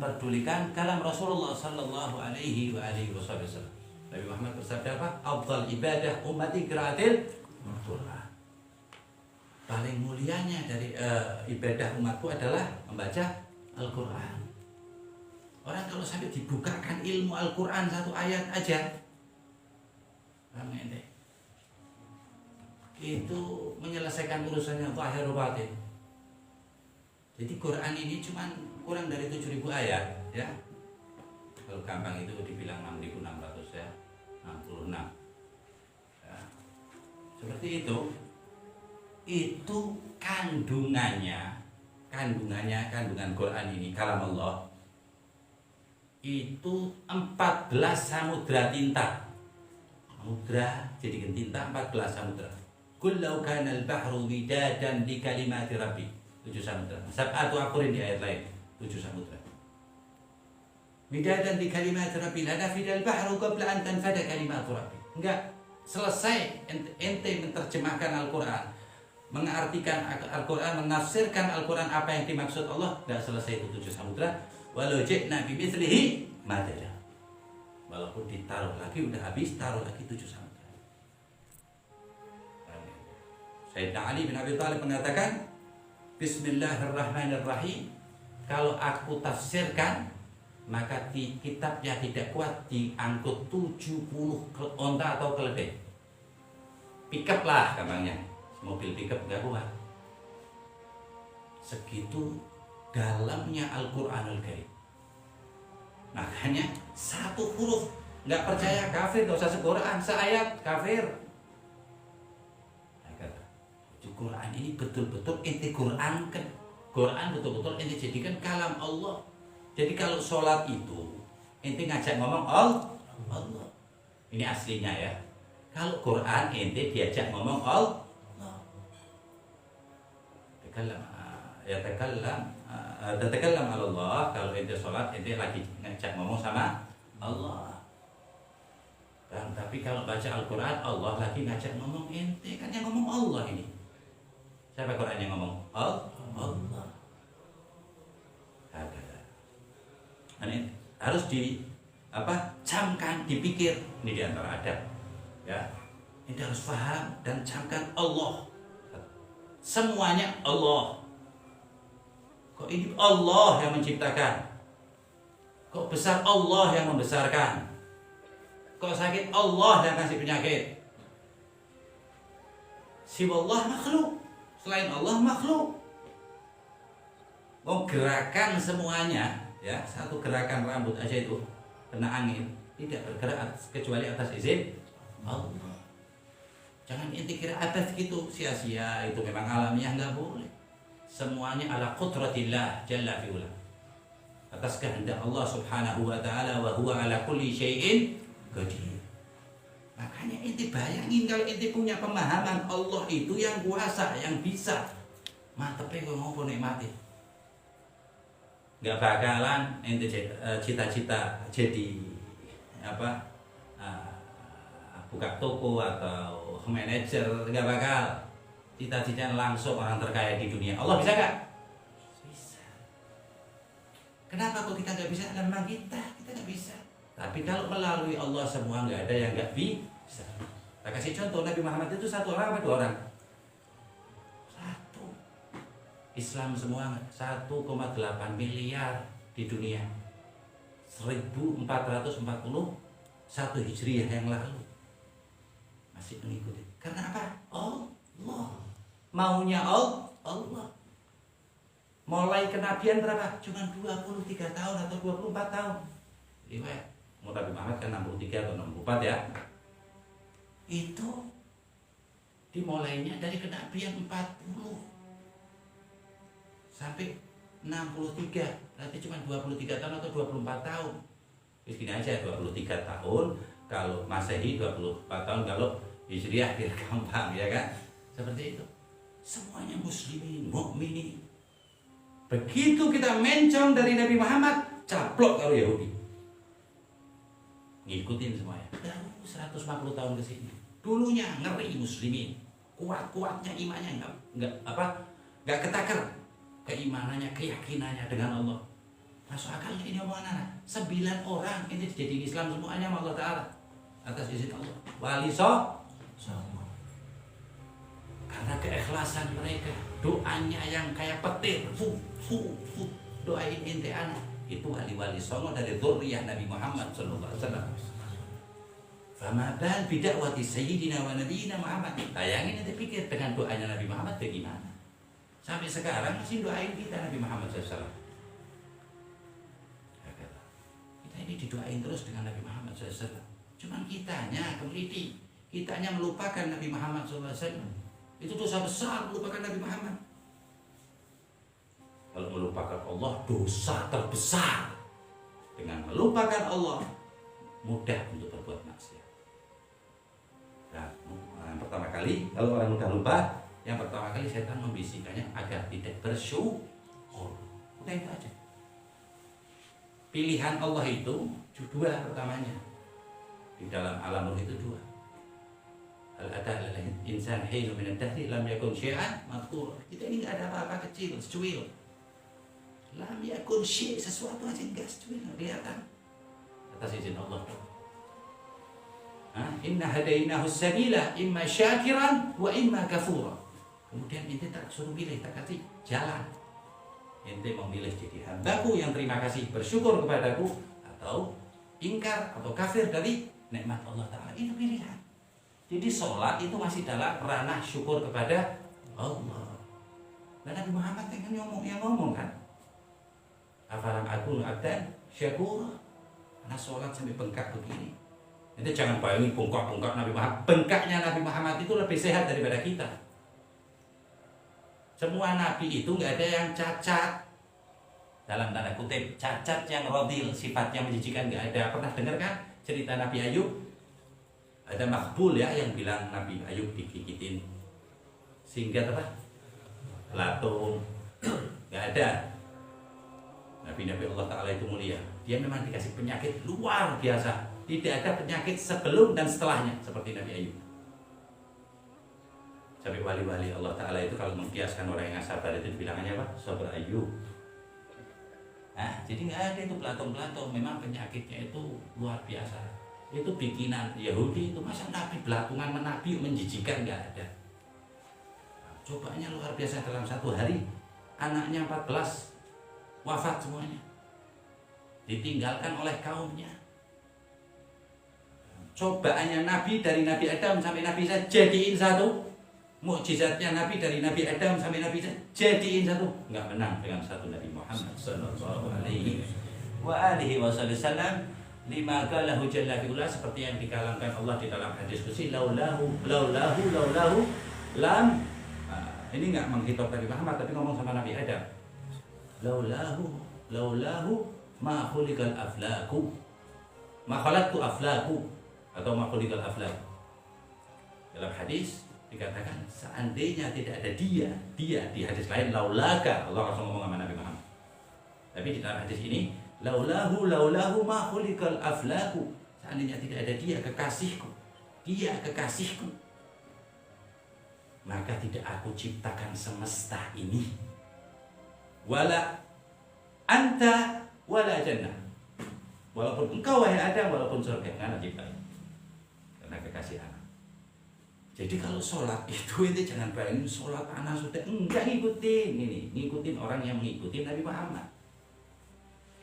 memperdulikan kalam Rasulullah sallallahu alaihi wasallam. Nabi Muhammad bersabda apa? Afdal ibadah ummati qiraatil Quran. Paling mulianya dari ibadah umatku adalah membaca Al-Quran. Orang kalau sampai dibukakan ilmu Al-Quran satu ayat aja, itu menyelesaikan urusannya zahir batin. Jadi Quran ini cuma kurang dari 7.000 ayat, ya. Kalau gampang itu dibilang 6.600 ya, 66. Ya. Seperti itu. Itu kandungan Quran ini kalam Allah itu 14 samudra tinta. Samudra jadikan tinta 14 samudra. Qul law kana al-bahru midadan li kalimati rabbi. 7 samudra. Sab'atu aqurin di ayat lain. 7 samudra. Midadan li kalimati rabbi la nafida al-bahru qabla an tanfada kalimatu rabbi. Enggak selesai ente menerjemahkan Al-Qur'an, mengartikan Al-Quran, menafsirkan Al-Quran apa yang dimaksud Allah, tidak selesai itu 7 samudra. Walau ji'na bimithlihi madada. Walaupun ditaruh lagi, udah habis, taruh lagi 7 samudra. Sayyidina Ali bin Abi Thalib mengatakan, Bismillahirrahmanirrahim. Kalau aku tafsirkan, maka di kitabnya tidak kuat diangkut 70 onta atau keledai. Pickup lah gampangnya. Mobil pickup gak kuat. Segitu dalamnya Al-Quranul Karim. Makanya satu huruf gak percaya kafir, gak usah se-Quran, seayat kafir. Quran ini betul-betul inti Quran kan. Quran betul-betul inti jadikan kalam Allah. Jadi kalau sholat itu inti ngajak ngomong Allah. Ini aslinya ya. Kalau Quran inti diajak ngomong Allah. Tatakallam ala Allah. Kalau ente sholat ente lagi ngajak ngomong sama Allah. Dan tapi kalau baca Al-Quran Allah lagi ngajak ngomong ente, kan yang ngomong Allah ini. Siapa Quran yang ngomong? Allah. Ini harus camkan, dipikir. Ini diantara adab. Ya, ini harus paham dan camkan Allah. Semuanya Allah. Kok ini Allah yang menciptakan? Kok besar Allah yang membesarkan? Kok sakit Allah yang kasih penyakit? Siwallah makhluk, selain Allah makhluk. Mau gerakan semuanya, ya, satu gerakan rambut aja itu kena angin tidak bergerak kecuali atas izin Allah. Jangan inti kira atas gitu sia-sia, itu memang alamiah, nggak boleh. Semuanya ala qudratillah jalla fi'ula, atas kehendak Allah subhanahu wa ta'ala, wa huwa ala kulli syai'in qadir. Makanya inti bayangin kalau inti punya pemahaman Allah itu yang kuasa, yang bisa, mantepnya kok mau nikmati. Nggak bakalan inti cita-cita jadi buka toko atau manajer, nggak bakal. Cita-citanya langsung orang terkaya di dunia. Allah bisa nggak? Bisa. Kenapa kok kita nggak bisa? Memang kita nggak bisa. Tapi kalau melalui Allah semua nggak ada yang nggak bisa. Kita kasih contoh, Nabi Muhammad itu satu orang apa dua orang? Satu. Islam semua 1,8 miliar di dunia. 1441 Hijriah yang lalu masih mengikuti. Karena apa? Allah. Maunya Allah. Mulai kenabian berapa? Cuma 23 tahun atau 24 tahun. Riwayat Nabi Muhammad kan 63 atau 64 ya. Itu dimulainya dari kenabian 40 sampai 63. Berarti cuma 23 tahun atau 24 tahun. Gini aja 23 tahun, kalau Masehi 24 tahun, kalau Hijriah biar gampang ya kan. Seperti itu. Semuanya muslimin, mukminin. Begitu kita mencong dari Nabi Muhammad, caplok kalau Yahudi. Ngikutin semuanya. 150 tahun ke sini. Dulunya ngeri muslimin. Kuat-kuatnya imannya enggak ketakar. Keimanannya, keyakinannya dengan Allah. Masuk akal ini omongan anak. 9 orang ini jadi Islam semuanya sama Allah Ta'ala atas izin Allah. Wali songo. Karena keikhlasan mereka, doanya yang kayak petir, doain ente anak. Itu wali-wali songo dari dzurriyyah Nabi Muhammad sallallahu alaihi wasallam. Fama bal bidakwati sayyidina wa nabiyina Muhammad. Bayangin ente pikir dengan doanya Nabi Muhammad bagaimana? Sampai sekarang masih doain kita Nabi Muhammad sallallahu alaihi wasallam. Ini didoain terus dengan Nabi Muhammad SAW. Cuman kitanya kemeliti, kitanya melupakan Nabi Muhammad SAW. Itu dosa besar melupakan Nabi Muhammad. Kalau melupakan Allah, dosa terbesar. Dengan melupakan Allah, mudah untuk berbuat maksiat. Nah, yang pertama kali, kalau orang mudah lupa, yang pertama kali setan membisikkannya agar tidak bersyukur. Udah itu aja. Pilihan Allah itu dua pertamanya. Di dalam alam ruh itu dua. Al-ada insan hinu min ad-dahri lam yakun syai'an madhkur. Kita ini enggak ada apa-apa kecil, secuil. Lam yakun syai', sesuatu aja enggak secuil, kelihatan. Atas izin Allah. Inna hadainahu sabila imma syakiran wa imma kafura. Kemudian ente tak suruh pilih, tak kasih jalan. Ente memilih jadi hambaku yang terima kasih, bersyukur kepadaku, atau ingkar atau kafir dari nikmat Allah Ta'ala. Itu pilihan. Jadi sholat itu masih dalam ranah syukur kepada Allah. Dan Nabi Muhammad yang ngomong kan, afalam akun abdan syakur. Karena sholat sampai bengkak begini. Ente jangan bayangin bengkak Nabi Muhammad. Bengkaknya Nabi Muhammad itu lebih sehat daripada kita. Semua nabi itu nggak ada yang cacat, dalam tanda kutip cacat yang rodil, sifatnya menjijikan nggak ada. Pernah dengar kan cerita Nabi Ayub? Ada Makbul ya yang bilang Nabi Ayub digigitin sehingga apa? Latung. Nggak ada. Nabi-nabi Allah Ta'ala itu mulia. Dia memang dikasih penyakit luar biasa. Tidak ada penyakit sebelum dan setelahnya seperti Nabi Ayub. Sampai wali-wali Allah Ta'ala itu kalau mengkiaskan orang yang sabar itu bilangannya apa? Sabar Ayub. Nah, jadi nggak ada itu belatung-belatung. Memang penyakitnya itu luar biasa. Itu bikinan Yahudi itu. Masa Nabi belatungan menabi menjijikan, nggak ada. Nah, cobanya luar biasa. Dalam satu hari anaknya 14 wafat semuanya, ditinggalkan oleh kaumnya. Cobaannya Nabi dari Nabi Adam sampai Nabi Isa jadiin satu. Mukjizatnya Nabi dari Nabi Adam sampai Nabi Isa jadiin satu, nggak menang dengan satu Nabi Muhammad sallallahu alaihi wasallam. Lima qalahu jalla fi'ula, seperti yang dikalamkan Allah di dalam hadis qudsi, laulahu lam. Ini nggak menghitop Nabi Muhammad tapi ngomong sama Nabi Adam. Laulahu ma khuliqal aflaku. Ma khalaqtu aflaku atau ma khuliqal aflak. Dalam hadis dikatakan seandainya tidak ada dia di hadis lain laulaka, Allah langsung ngomong sama Nabi Muhammad. Tapi di dalam hadis ini laulahu ma khuliqal aflaku, seandainya tidak ada dia kekasihku, maka tidak aku ciptakan semesta ini. Wala anta wala jannah, walaupun engkau wahai Adam, walaupun surga, karena ciptain, karena kekasih anak. Jadi kalau sholat itu jangan bayangin sholat anak sudah enggak ngikutin orang yang mengikuti Nabi Muhammad.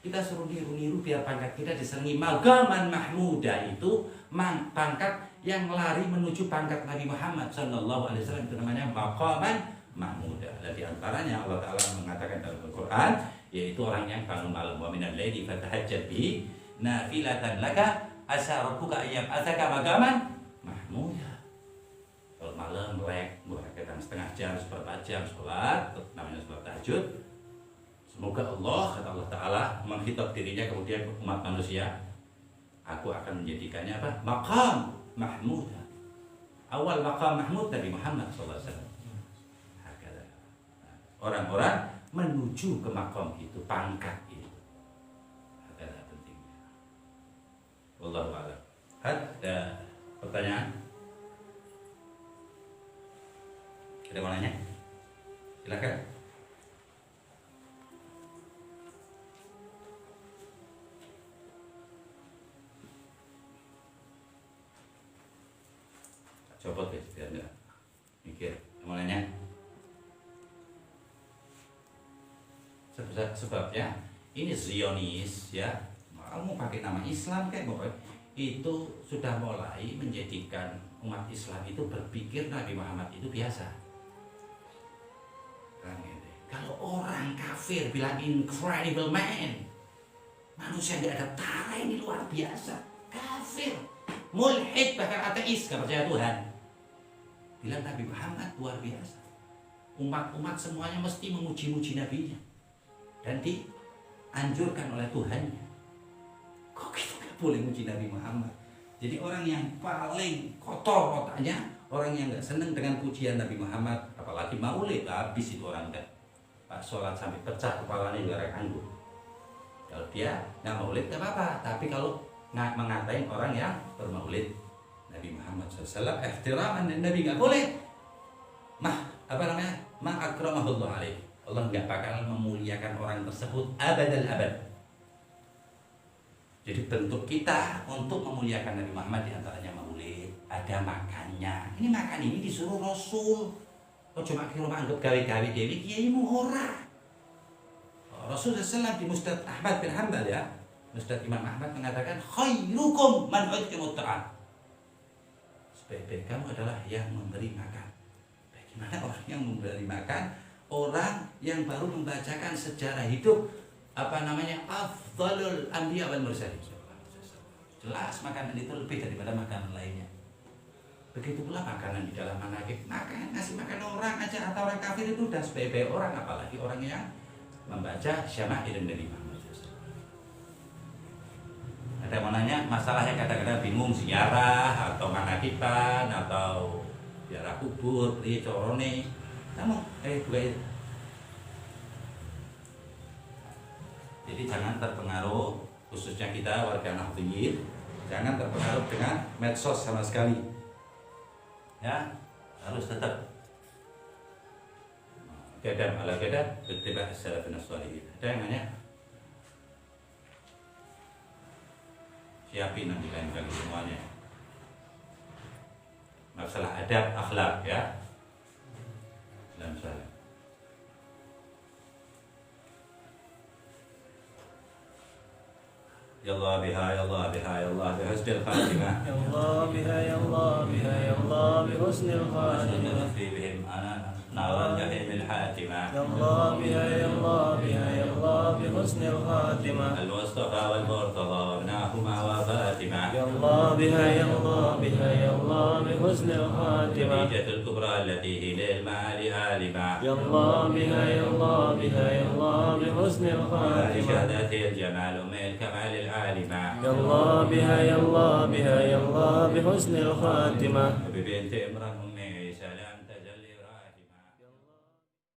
Kita suruh niru biar pangkat kita disenangi. Maqaman mahmuda itu pangkat yang lari menuju pangkat Nabi Muhammad sallallahu alaihi wasallam, itu namanya maqaman mahmuda. Dan di antaranya Allah Ta'ala mengatakan dalam Al-Quran, yaitu orang yang bangun malam, wa minal laili fatahajjat bihi nafilatan laka asa rabbuka ayyam ataka maqaman mahmuda. Kalau malam melek, kadang setengah jam, seperempat jam sholat, namanya sholat tahajud. Semoga Allah, kata Allah Ta'ala, menghitap dirinya kemudian umat manusia, aku akan menjadikannya apa? Maqam mahmud. Awal maqam mahmud Nabi Muhammad SAW. Orang-orang menuju ke maqam itu, pangkat itu. Adalah pentingnya. Wallahu a'lam. Ada pertanyaan? Ada mau nanya? Silakan. copot guys biar enggak mikir mulanya. Sebabnya ini Zionis ya, mau pakai nama Islam kayak pokoknya itu sudah mulai menjadikan umat Islam itu berpikir Nabi Muhammad itu biasa. Kalau orang kafir bilang incredible man, manusia nggak ada tara ini luar biasa, kafir, mulhid bahkan ateis nggak percaya Tuhan, bilang Nabi Muhammad luar biasa. Umat-umat semuanya mesti memuji-muji nabinya dan dianjurkan oleh Tuhannya. Kok kita nggak boleh muji Nabi Muhammad? Jadi orang yang paling kotor otaknya, orang yang nggak seneng dengan pujian Nabi Muhammad, apalagi maulid, habis itu orang kan. Pak sholat sampai pecah kepalanya juga anggur. Kalau dia nggak maulid nggak apa-apa, tapi kalau nggak mengatain orang yang bermaulid Nabi Muhammad SAW, ihtiraman Nabi nggak boleh. Akramahullah alaih. Allah nggak bakal memuliakan orang tersebut abadal abad. Jadi bentuk kita untuk memuliakan Nabi Muhammad diantaranya maulid, ada makannya. Ini makan ini disuruh Rasul. Kok cuma kira anggap gawe-gawe dewi kiai mu ora. Rasul SAW di Musnad Ahmad bin Hanbal ya, Musnad Imam Ahmad mengatakan khairukum man ut'imut ta'am. Sebaik-baik kamu adalah yang memberi makan. Bagaimana orang yang memberi makan? Orang yang baru membacakan sejarah hidup afdalul anbiya wal mursalin. Jelas makanan itu lebih daripada makanan lainnya. Begitu pula makanan di dalam manakib. Ngasih makan orang aja atau orang kafir itu udah sebaik-baik orang, apalagi orang yang membaca syama'il Nabi Muhammad. Ada mau nanya masalahnya kadang-kadang bingung ziarah atau manakiban atau ziarah kubur, corone. Kamu buka itu. Jadi jangan terpengaruh, khususnya kita warga Nahdliyin, jangan terpengaruh dengan medsos sama sekali. Ya, harus tetap gadam ala gadam bertiba salafun shalihin. Ada yang nanya? Siapin nanti lain kali semuanya. Masalah adab akhlak ya. Dan salam. Ya Allah biha ya Allah biha ya Allah bi husnil khatimah. Ya Allah biha ya Allah biha ya Allah bi husnil khatimah. Fi bihim ana naran jahimil hatimah. Ya Allah biha ya Allah biha ya Allah bi husnil khatimah. Al-Mustafa wal Murtada abnahuma wa Fatimah. Ya Allah biha ya Allah biha ya Allah bi husnil khatimah. Natijatul kubra allati hilal ma'ali alimah. Ya Allah biha ya Allah biha ya Allah bi husnil khatimah. Syahadatil jamal min kamalil alimah. Ya Allah biha ya Allah biha ya Allah bi husnil khatimah. Binti Imran